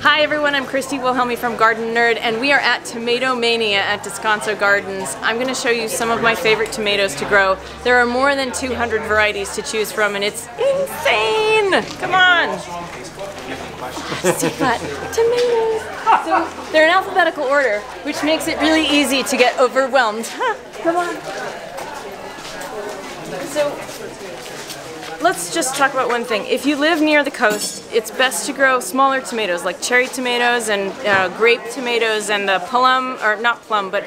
Hi everyone, I'm Christy from Garden Nerd, and we are at Tomatomania at Descanso Gardens. I'm going to show you some of my favorite tomatoes to grow. There are more than 200 varieties to choose from, and it's insane! Come on! Still got tomatoes! So they're in alphabetical order, which makes it really easy to get overwhelmed. Come on! So, let's just talk about one thing. If you live near the coast, it's best to grow smaller tomatoes like cherry tomatoes and grape tomatoes and the plum, or not plum, but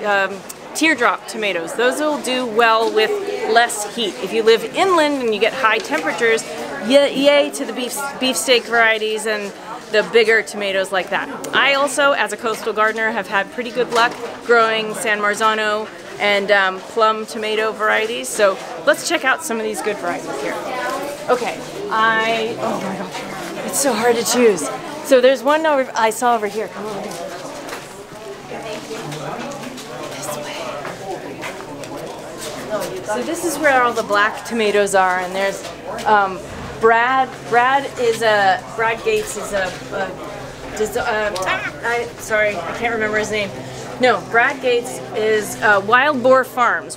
teardrop tomatoes. Those will do well with less heat. If you live inland and you get high temperatures, yay to the beefsteak varieties and the bigger tomatoes like that. I also, as a coastal gardener, have had pretty good luck growing San Marzano and plum tomato varieties. So let's check out some of these good varieties here. Okay, oh my gosh, it's so hard to choose. So there's one I saw over here. Come over here. This way. So this is where all the black tomatoes are, and there's Brad Gates is sorry, I can't remember his name. No, Brad Gates is Wild Boar Farms,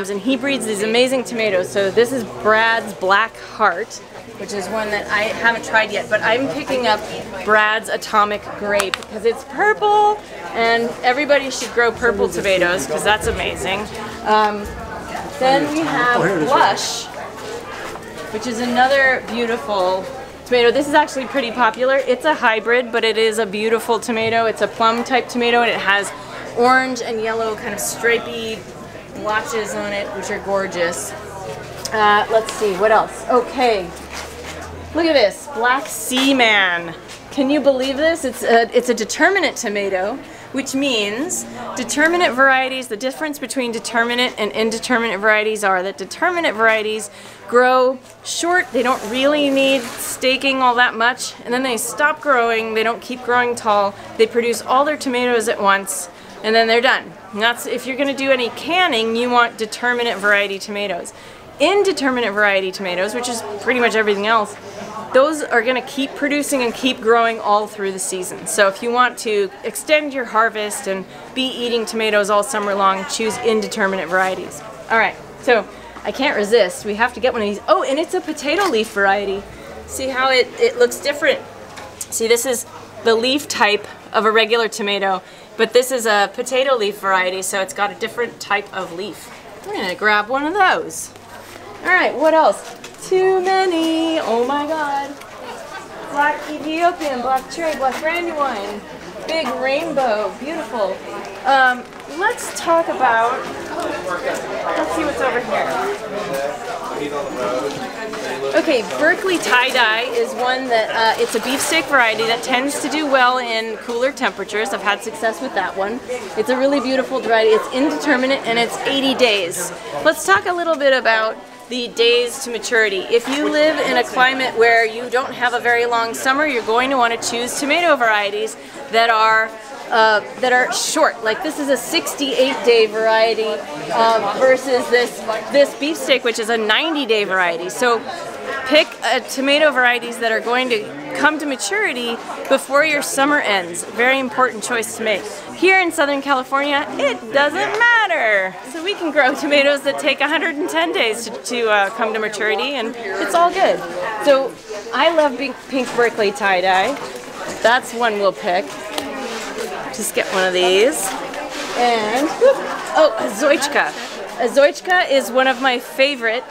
and he breeds these amazing tomatoes. So this is Brad's Black Heart, which is one that I haven't tried yet, but I'm picking up Brad's Atomic Grape because it's purple, and everybody should grow purple tomatoes because that's amazing. Then we have Blush, which is another beautiful tomato. This is actually pretty popular. It's a hybrid, but it is a beautiful tomato. It's a plum type tomato, and it has orange and yellow kind of stripy blotches on it, which are gorgeous. Let's see, what else? Okay, look at this, Black Seaman. Can you believe this? It's a determinate tomato, which means determinate varieties, the difference between determinate and indeterminate varieties are that determinate varieties grow short, they don't really need staking all that much, and then they stop growing, they don't keep growing tall, they produce all their tomatoes at once, and then they're done. And that's, if you're going to do any canning, you want determinate variety tomatoes. Indeterminate variety tomatoes, which is pretty much everything else, those are going to keep producing and keep growing all through the season. So if you want to extend your harvest and be eating tomatoes all summer long, choose indeterminate varieties. Alright, so I can't resist. We have to get one of these. Oh, and it's a potato leaf variety. See how it looks different? See, this is the leaf type of a regular tomato, but this is a potato leaf variety, so it's got a different type of leaf. We're going to grab one of those. Alright, what else? Too many! Oh my god! Black Ethiopian, black cherry, black brandywine, big rainbow, beautiful. Let's talk about, let's see what's over here. Okay, Berkeley Tie-Dye is one that, it's a beefsteak variety that tends to do well in cooler temperatures. I've had success with that one. It's a really beautiful variety. It's indeterminate and it's 80 days. Let's talk a little bit about the days to maturity. If you live in a climate where you don't have a very long summer, you're going to want to choose tomato varieties that are short. Like this is a 68-day variety versus this beefsteak, which is a 90-day variety. So pick tomato varieties that are going to come to maturity before your summer ends. Very important choice to make. Here in Southern California, it doesn't matter. So we can grow tomatoes that take 110 days to come to maturity, and it's all good. So I love pink Berkeley Tie-Dye. That's one we'll pick. Just get one of these. And, oh, Azoychka. Azoychka is one of my favorite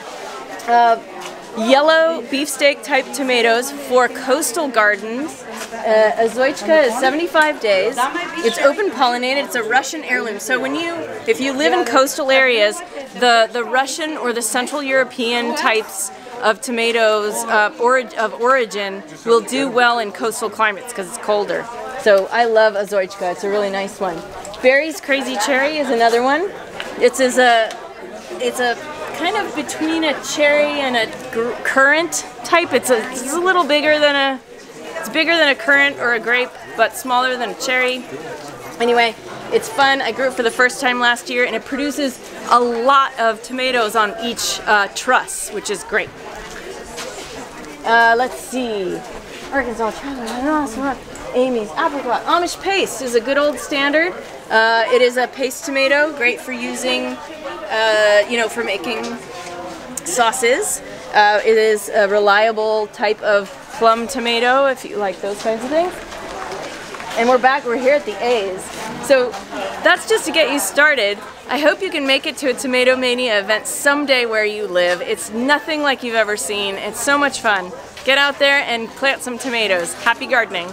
yellow beefsteak type tomatoes for coastal gardens. Azoychka is 75 days. It's open pollinated. It's a Russian heirloom. So if you live in coastal areas, the Russian or the Central European types of tomatoes of origin will do well in coastal climates because it's colder. So I love Azoychka. It's a really nice one. Barry's Crazy Cherry is another one. It's a kind of between a cherry and a currant type. It's a little bigger than a currant or a grape, but smaller than a cherry. Anyway, it's fun. I grew it for the first time last year, and it produces a lot of tomatoes on each truss, which is great. Let's see. Arkansas chocolate. Amy's apricot. Amish Paste is a good old standard. It is a paste tomato, great for using, you know, for making sauces. It is a reliable type of plum tomato if you like those kinds of things. And we're here at the A's. So that's just to get you started. I hope you can make it to a Tomatomania event someday where you live. It's nothing like you've ever seen. It's so much fun. Get out there and plant some tomatoes. Happy gardening.